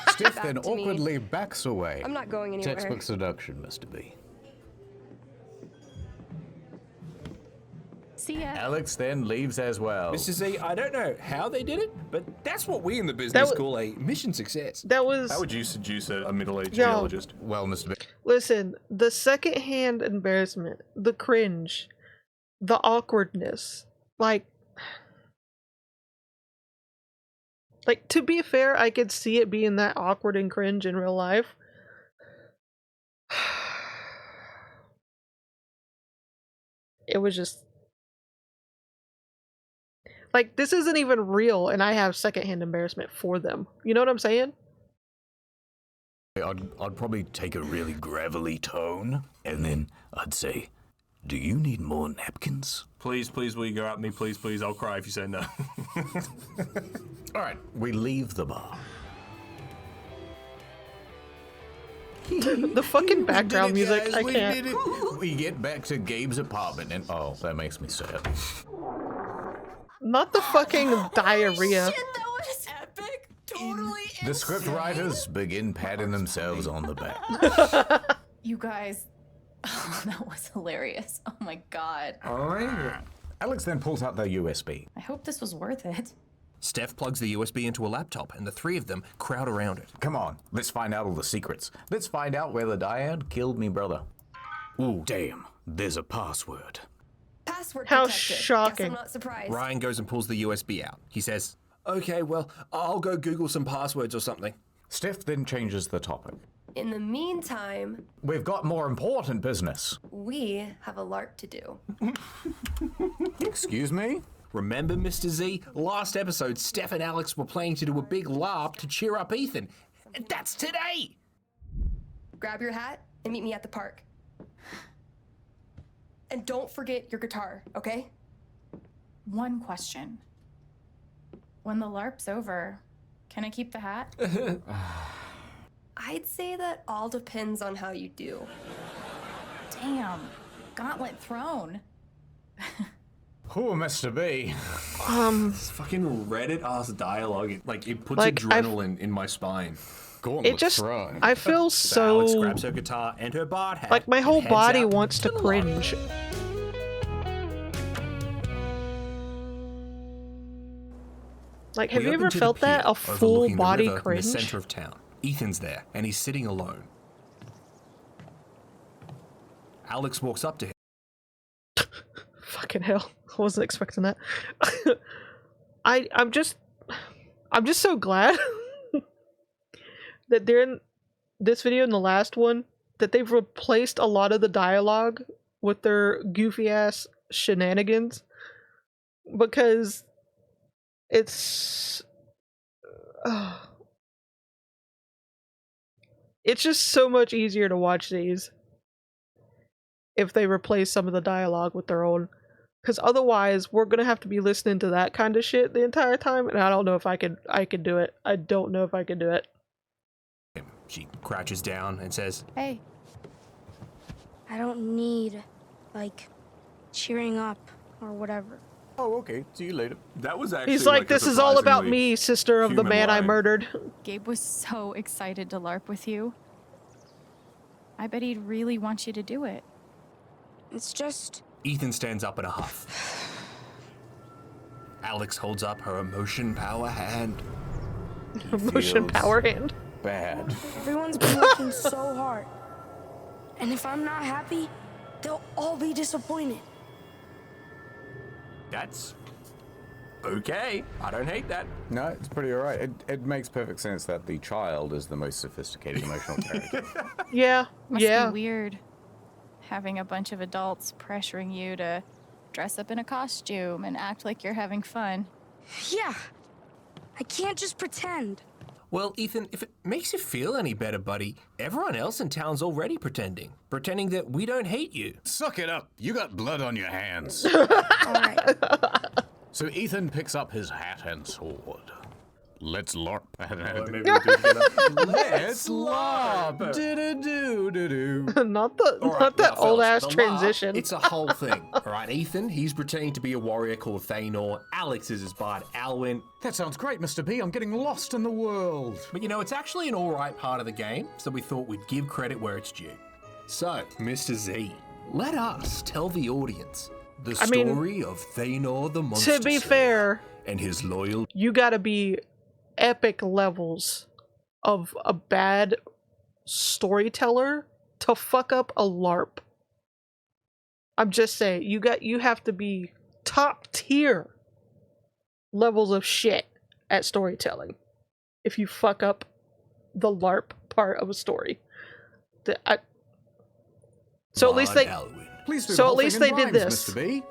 Steph Back then to me. awkwardly backs away. I'm not going anywhere. Textbook seduction, Mr. B. See ya. Alex then leaves as well. Mr. Z, I don't know how they did it, but that's what we in the business call a mission success. That was... How would you seduce a middle-aged Yo. geologist? Well, Mr. B. Listen, the second-hand embarrassment, the cringe, the awkwardness, like, to be fair, I could see it being that awkward and cringe in real life. It was just, like, this isn't even real, and I have second-hand embarrassment for them. You know what I'm saying? I'd probably take a really gravelly tone, and then I'd say, do you need more napkins? Please, will you go at me? Please, I'll cry if you say no. All right, we leave the bar. The fucking background We did it, music, guys, I we can't. did it. We get back to Gabe's apartment and oh, that makes me sad. Not the fucking diarrhea. That was epic. Totally The script writers begin patting themselves on the back. You guys, oh, that was hilarious. Oh my god. Alex then pulls out their USB. I hope this was worth it. Steph plugs the USB into a laptop, and the three of them crowd around it. Come on, let's find out all the secrets. Let's find out where the dyad killed me brother. Ooh, damn, there's a password. Password How protected. Guess shocking. I'm not surprised. Ryan goes and pulls the USB out. He says, okay, well, I'll go Google some passwords or something. Steph then changes the topic. In the meantime, We've got more important business. we have a LARP to do. Excuse me? Remember, Mr. Z? Last episode, Steph and Alex were planning to do a big LARP to cheer up Ethan. And that's today! Grab your hat and meet me at the park. And don't forget your guitar, okay? One question. When the LARP's over, can I keep the hat? I'd say that all depends on how you do. Damn. Gauntlet thrown. Who, Mr. B? It's fucking Reddit-ass dialogue. It puts Like, adrenaline in my spine. It just, I feel so, Alex grabs her guitar and her bard hat. like my whole and heads body out wants to the LARP. cringe. Like, have We you open ever to the felt that? pier A full overlooking the body river cringe? in the center of town. Ethan's there, and he's sitting alone. Alex walks up to him. Fucking hell. I wasn't expecting that. I'm just so glad that they're in this video and the last one that they've replaced a lot of the dialogue with their goofy ass shenanigans, because it's just so much easier to watch these if they replace some of the dialogue with their own. Because otherwise, we're gonna have to be listening to that kind of shit the entire time, and I don't know if I could do it. I don't know if I could do it. She crouches down and says, Hey. I don't need, like, cheering up or whatever. Oh, okay. See you later. That was actually He's like, this is all about me, sister of the human man I line. murdered. Gabe was so excited to LARP with you. I bet he'd really want you to do it. It's just... Ethan stands up in a huff. Alex holds up her emotion power hand. Emotion feels power hand. Bad. Everyone's been working so hard. And if I'm not happy, they'll all be disappointed. That's okay. I don't hate that. No, it's pretty alright. It makes perfect sense that the child is the most sophisticated emotional character. Yeah, Must yeah. be weird having a bunch of adults pressuring you to dress up in a costume and act like you're having fun. Yeah. I can't just pretend. Well, Ethan, if it makes you feel any better, buddy, everyone else in town's already pretending that we don't hate you. Suck it up. You got blood on your hands. Alright. So Ethan picks up his hat and sword. Let's LARP. Let's LARP. Do-do-do-do-do. Not the All right, not that now, old fellas, ass the LARP, transition. It's a whole thing. All right, Ethan, he's pretending to be a warrior called Thanor. Alex is his bard, Alwyn. That sounds great, Mr. B. I'm getting lost in the world. But you know, it's actually an all right part of the game, so we thought we'd give credit where it's due. So, Mr. Z, let us tell the audience the story of Thanor the Monster to be Slayer fair, and his loyal... you gotta be epic levels of a bad storyteller to fuck up a LARP. I'm just saying, you have to be top tier levels of shit at storytelling if you fuck up the LARP part of a story. So at least they Please do the so at whole least thing they in did rhymes, this. Mr. B.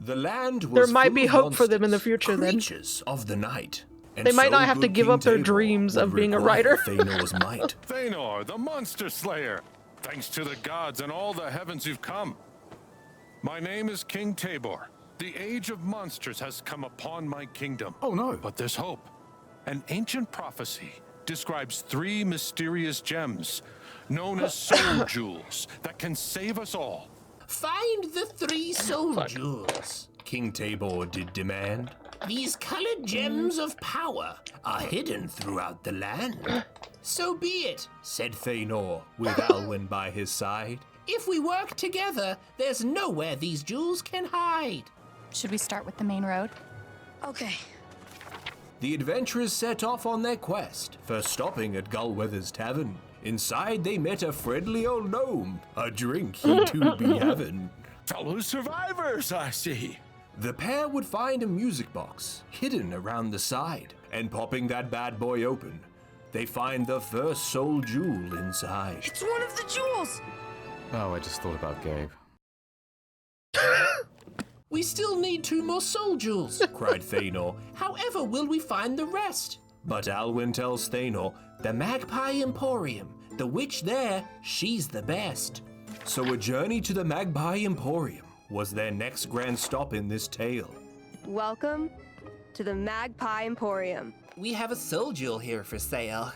The land was There might full be of hope for them in the monsters, future then. creatures of the night. And They might so not have to good give King up their Tabor dreams would of being a require writer. Thanor's might. Thanor, the Monster Slayer, thanks to the gods and all the heavens you've come. My name is King Tabor. The age of monsters has come upon my kingdom. Oh no. But there's hope. An ancient prophecy describes 3 mysterious gems known as soul jewels that can save us all. Find the 3 soul jewels, King Tabor did demand. These colored gems of power are hidden throughout the land. So be it, said Thanor, with Alwyn by his side. If we work together, there's nowhere these jewels can hide. Should we start with the main road? Okay. The adventurers set off on their quest, first stopping at Gullweather's Tavern. Inside, they met a friendly old gnome, a drink he too be having. Fellow survivors, I see. The pair would find a music box hidden around the side, and popping that bad boy open, they find the first soul jewel inside. It's one of the jewels! Oh, I just thought about Gabe. We still need 2 more soul jewels, cried Thanor. However will we find the rest? But Alwyn tells Thanor, the Magpie Emporium, the witch there, she's the best. So a journey to the Magpie Emporium was their next grand stop in this tale. Welcome to the Magpie Emporium. We have a soul jewel here for sale.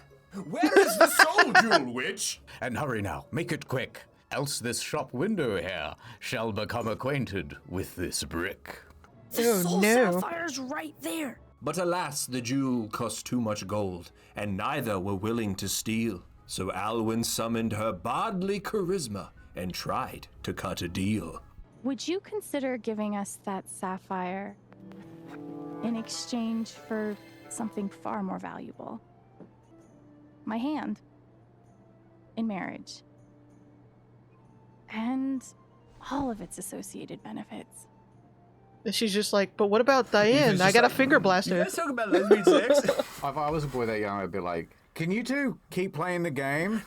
Where is the soul jewel, witch? And hurry now, make it quick, else this shop window here shall become acquainted with this brick. The soul sapphire's right there. But alas, the jewel cost too much gold, and neither were willing to steal. So Alwyn summoned her bardly charisma and tried to cut a deal. Would you consider giving us that sapphire in exchange for something far more valuable? My hand in marriage. And all of its associated benefits. And she's just like, but what about Diane? I got a finger blaster. You guys talk about lesbian sex? If I was a boy that young, I'd be like, can you two keep playing the game?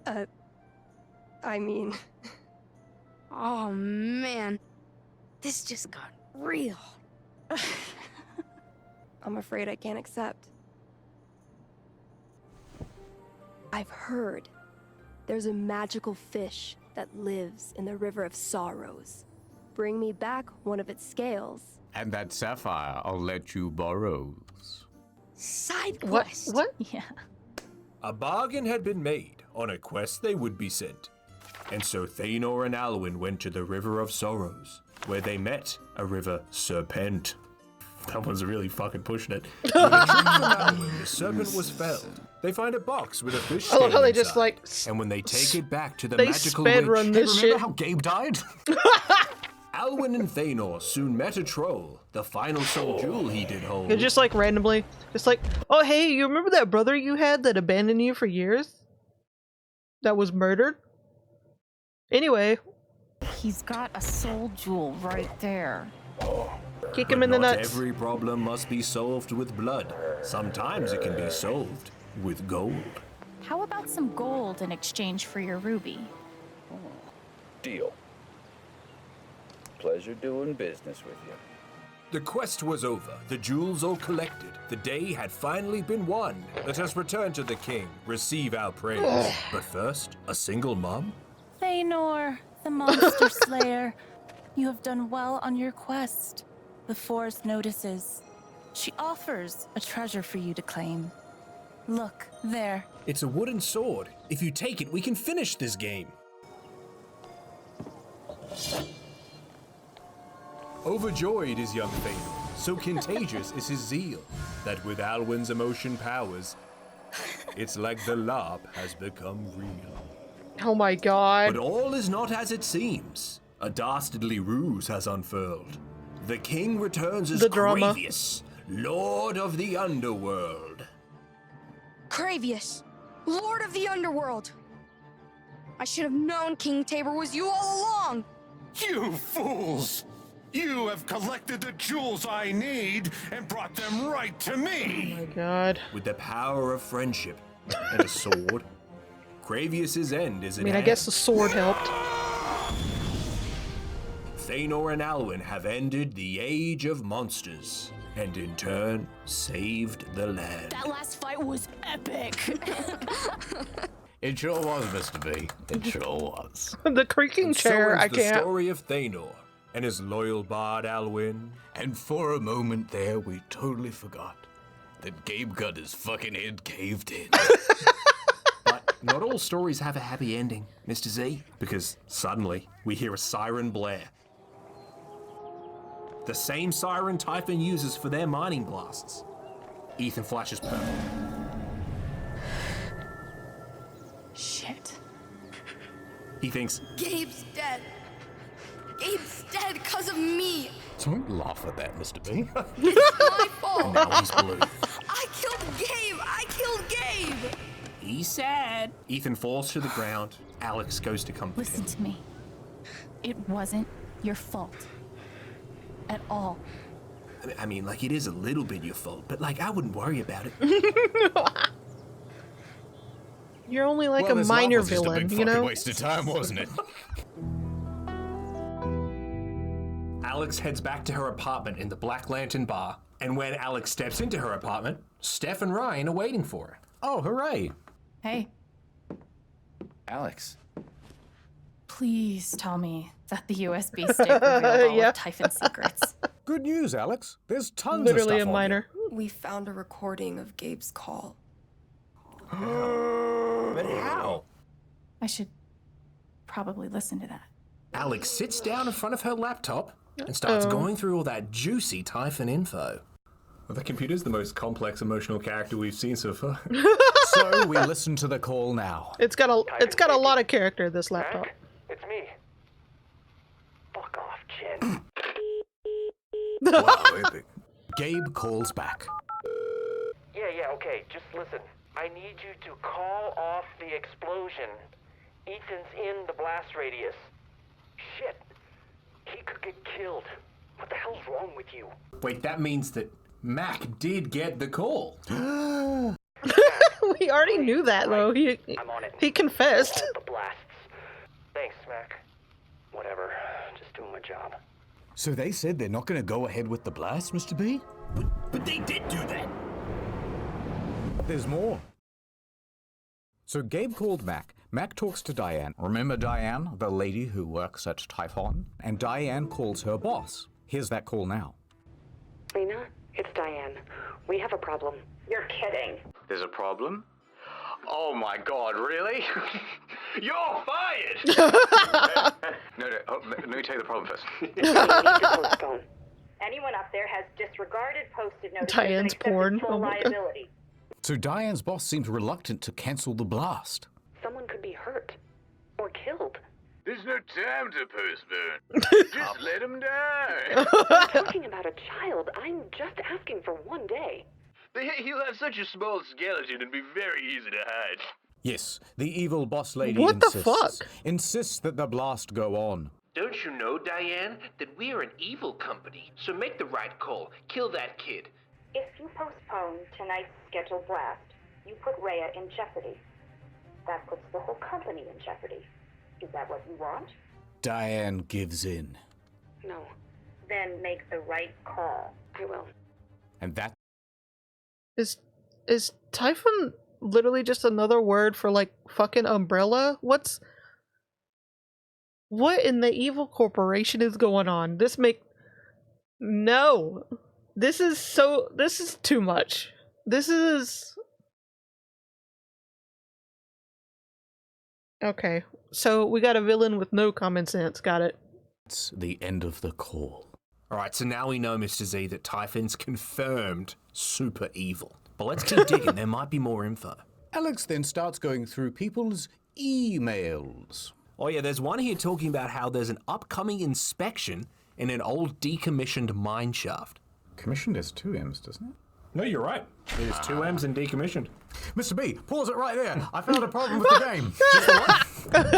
I mean... Oh, man. This just got real. I'm afraid I can't accept. I've heard there's a magical fish that lives in the River of Sorrows. Bring me back one of its scales. And that sapphire I'll let you borrow. Side quest. What? Yeah. A bargain had been made. On a quest they would be sent. And so Thanor and Alwyn went to the River of Sorrows, where they met a river serpent. That one's really fucking pushing it. With a trick from Alwyn, the serpent was felled. They find a box with a fish I love how they inside, just like... and when they take it back to the they magical sped witch... run this Remember shit. how Gabe died? Alwyn and Thanor soon met a troll, the final soul jewel he did hold. It's just like randomly, just like, oh hey, you remember that brother you had that abandoned you for years? That was murdered? Anyway. He's got a soul jewel right there. Kick him in the Not nuts. every problem must be solved with blood. Sometimes it can be solved with gold. How about some gold in exchange for your ruby? Deal. Pleasure doing business with you. The quest was over, the jewels all collected. The day had finally been won. Let us return to the king, receive our praise. But first, a single mom? Thanor, the monster slayer, you have done well on your quest. The forest notices. She offers a treasure for you to claim. Look, there. It's a wooden sword. If you take it, we can finish this game. Overjoyed is young Thanor, so contagious is his zeal, that with Alwyn's emotion powers, it's like the LARP has become real. Oh my god. But all is not as it seems. A dastardly ruse has unfurled. The king returns as Cravius, Lord of the Underworld. Cravius, Lord of the Underworld. I should have known King Tabor was you all along. You fools! You have collected the jewels I need and brought them right to me! Oh my god. With the power of friendship and a sword, Cravius's end is at hand. I guess the sword helped. Thanor and Alwyn have ended the age of monsters, and in turn, saved the land. That last fight was epic. It sure was, Mr. B. It sure was. The creaking And chair, so I ends can't. the story of Thanor and his loyal bard Alwyn. And for a moment there, we totally forgot that Gabe got his fucking head caved in. But not all stories have a happy ending, Mr. Z, because suddenly we hear a siren blare. The same siren Typhon uses for their mining blasts. Ethan flashes purple. Shit. He thinks, Gabe's dead. Gabe's dead because of me. Don't laugh at that, Mr. B. It's my fault. now he's blue. I killed Gabe. I killed Gabe. He's sad. Ethan falls to the ground. Alex goes to comfort him. Listen to me. It wasn't your fault. At all. I mean, like, it is a little bit your fault, but, like, I wouldn't worry about it. You're only like a minor was just villain, a big you know? waste of time, wasn't it? Alex heads back to her apartment in the Black Lantern bar, and when Alex steps into her apartment, Steph and Ryan are waiting for her. Oh, hooray. Hey, Alex. please tell me that the USB stick revealed all Yeah. of Typhon's secrets. Good news, Alex. There's tons Literally of a stuff minor. We found a recording of Gabe's call. But how? I should probably listen to that. Alex sits down in front of her laptop and starts going through all that juicy Typhon info. Well, the computer's the most complex emotional character we've seen so far. So we listen to the call now. It's got a lot of character, this laptop. It's me. Fuck off, Jen. Wow, epic. Gabe calls back. Yeah, okay, just listen. I need you to call off the explosion. Ethan's in the blast radius. Shit. He could get killed. What the hell's wrong with you? Wait, that means that Mac did get the call. We already knew that, though. I'm on it. He confessed. The blasts. Thanks, Mac. Whatever. Just doing my job. So they said they're not going to go ahead with the blast, Mr. B? But they did do that. There's more. So Gabe called Mac. Mac talks to Diane. Remember Diane, the lady who works at Typhon? And Diane calls her boss. Here's that call now. Lena, it's Diane. We have a problem. You're kidding. There's a problem? Oh my god, really? You're fired! No, let me tell you the problem first. We need to postpone. Anyone up there has disregarded posted notices Diane's and accepted porn. full Oh my God. liability. So Diane's boss seems reluctant to cancel the blast. Someone could be hurt or killed. There's no time to postpone. Just let him die. I'm talking about a child. I'm just asking for one day. He'll have such a small skeleton it'd be very easy to hide. Yes, the evil boss lady What the insists. fuck? Insists that the blast go on. Don't you know, Diane, that we are an evil company? So make the right call. Kill that kid. If you postpone tonight's scheduled blast, you put Rhea in jeopardy. That puts the whole company in jeopardy. Is that what you want? Diane gives in. No, Then make the right call. I will. And that Is Typhon literally just another word for like fucking umbrella? What in the evil corporation is going on? No. This is too much. This is okay. So we got a villain with no common sense. Got it. It's the end of the call. Alright, so now we know, Mr. Z, that Typhon's confirmed super evil. But let's keep digging, there might be more info. Alex then starts going through people's emails. Oh yeah, there's one here talking about how there's an upcoming inspection in an old decommissioned mine shaft. Commissioned has two M's, doesn't it? No, you're right. There's two M's in decommissioned. Mr. B, pause it right there. I found a problem with the game. Just what?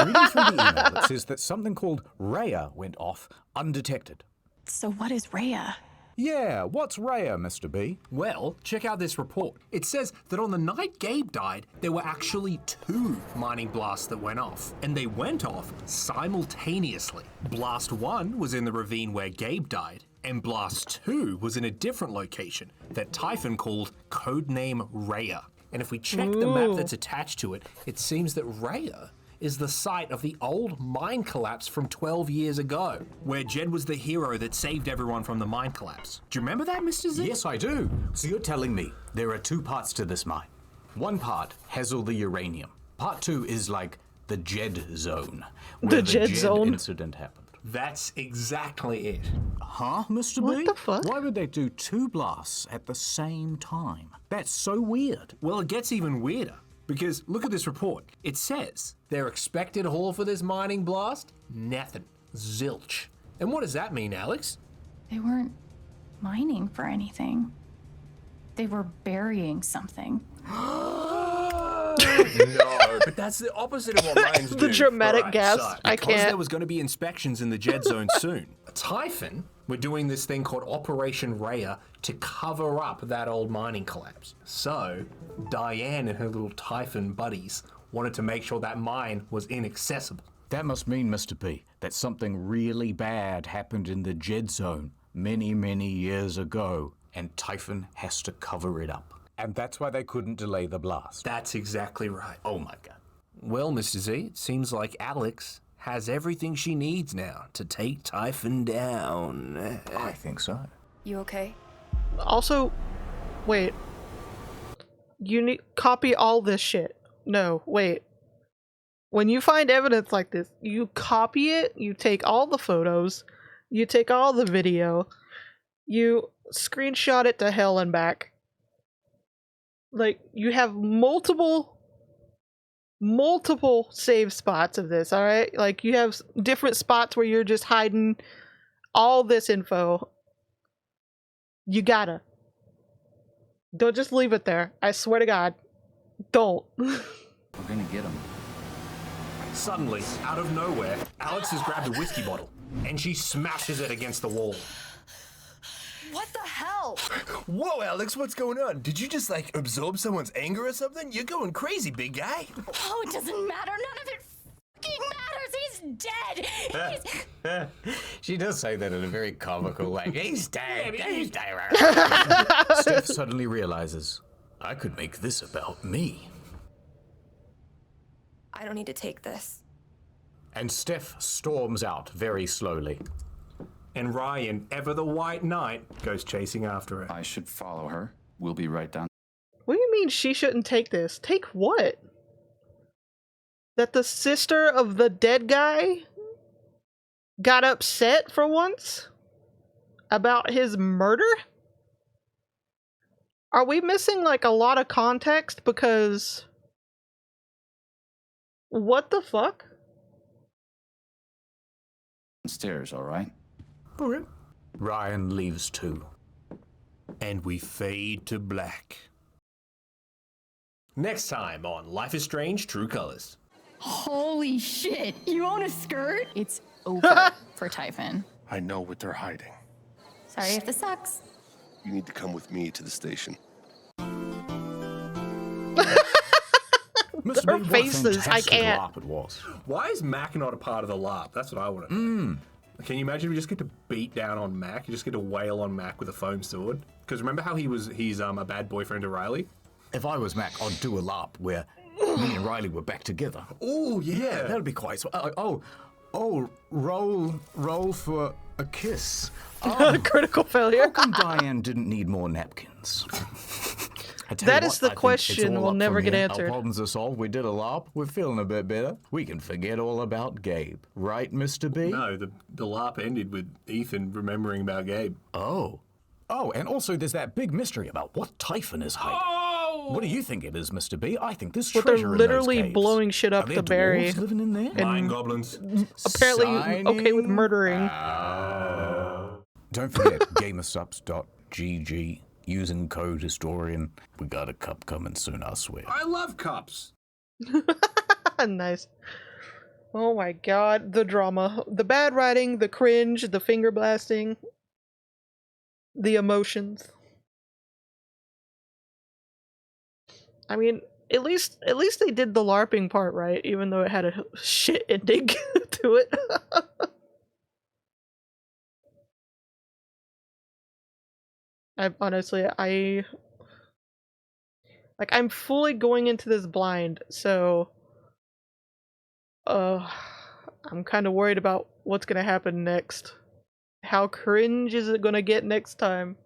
Reading through the email, it says that something called Rhea went off undetected. So what is Rhea? Yeah, what's Rhea, Mr. B? Well, check out this report. It says that on the night Gabe died, there were actually 2 mining blasts that went off, and they went off simultaneously. Blast 1 was in the ravine where Gabe died, and Blast 2 was in a different location that Typhon called codename Rhea. And if we check the map that's attached to it, it seems that Rhea is the site of the old mine collapse from 12 years ago, where Jed was the hero that saved everyone from the mine collapse. Do you remember that, Mr. Z? Yes, I do. So you're telling me there are two parts to this mine. One part has all the uranium. Part 2 is like the Jed zone, where the Jed zone incident happened. That's exactly it. Huh, Mr. What B? the fuck? Why would they do 2 blasts at the same time? That's so weird. Well, it gets even weirder, because look at this report. It says their expected haul for this mining blast? Nothing. Zilch. And what does that mean, Alex? They weren't mining for anything. They were burying something. No, but that's the opposite of what mines do. The dramatic Alright, gasp. so, I because can't. there was going to be inspections in the Jed zone soon. Typhon were doing this thing called Operation Rhea to cover up that old mining collapse. So Diane and her little Typhon buddies wanted to make sure that mine was inaccessible. That must mean, Mr. P, that something really bad happened in the Jed zone many, many years ago, and Typhon has to cover it up. And that's why they couldn't delay the blast. That's exactly right. Oh my god. Well, Mr. Z, it seems like Alex has everything she needs now to take Typhon down. I think so. You okay? Also, wait. You need copy all this shit. No, wait. When you find evidence like this, you copy it, you take all the photos, you take all the video, you screenshot it to hell and back. Like, you have multiple save spots of this, alright? Like, you have different spots where you're just hiding all this info. You gotta. Don't just leave it there. I swear to God. Don't. We're gonna get him. Suddenly, out of nowhere, Alex has grabbed a whiskey bottle, and she smashes it against the wall. What the hell? Whoa, Alex, what's going on? Did you just, like, absorb someone's anger or something? You're going crazy, big guy. Oh, it doesn't matter. None of it fucking matters. He's dead. She does say that in a very comical way. He's dead. He's dead. Steph suddenly realizes, I could make this about me. I don't need to take this. And Steph storms out very slowly. And Ryan, ever the White Knight, goes chasing after her. I should follow her. We'll be right down. What do you mean she shouldn't take this? Take what? That the sister of the dead guy got upset for once? About his murder? Are we missing like a lot of context? Because... what the fuck? Stairs, all right? Okay. Ryan leaves too. And we fade to black. Next time on Life is Strange: True Colors. Holy shit! You own a skirt? It's over for Typhon. I know what they're hiding. Sorry if this sucks. You need to come with me to the station. Her faces, I can't. LARP it was. Why is Mac not a part of the LARP? That's what I want to know. Can you imagine if we just get to beat down on Mac? You just get to wail on Mac with a foam sword? Because remember how he's a bad boyfriend to Riley? If I was Mac, I'd do a LARP where me and Riley were back together. Oh, yeah. That'd be quite... roll for a kiss. Critical failure. How come Diane didn't need more napkins? That is the question we'll never get answered. Our problems are solved. We did a LARP. We're feeling a bit better. We can forget all about Gabe. Right, Mr. B? No, the LARP ended with Ethan remembering about Gabe. Oh, and also there's that big mystery about what Typhon is hiding. Oh! What do you think it is, Mr. B? I think there's But treasure they're literally in those caves. blowing shit up Are there to bury. dwarves living in there? Mine goblins. Apparently okay with murdering. Don't forget, gamersubs.gg. Using code historian. We got a cup coming soon, I swear. I love cups. Nice. Oh my god, the drama. The bad writing, the cringe, the finger blasting, the emotions. I mean, at least they did the LARPing part right, even though it had a shit ending to it. I'm fully going into this blind, so I'm kind of worried about what's gonna happen next. How cringe is it gonna get next time?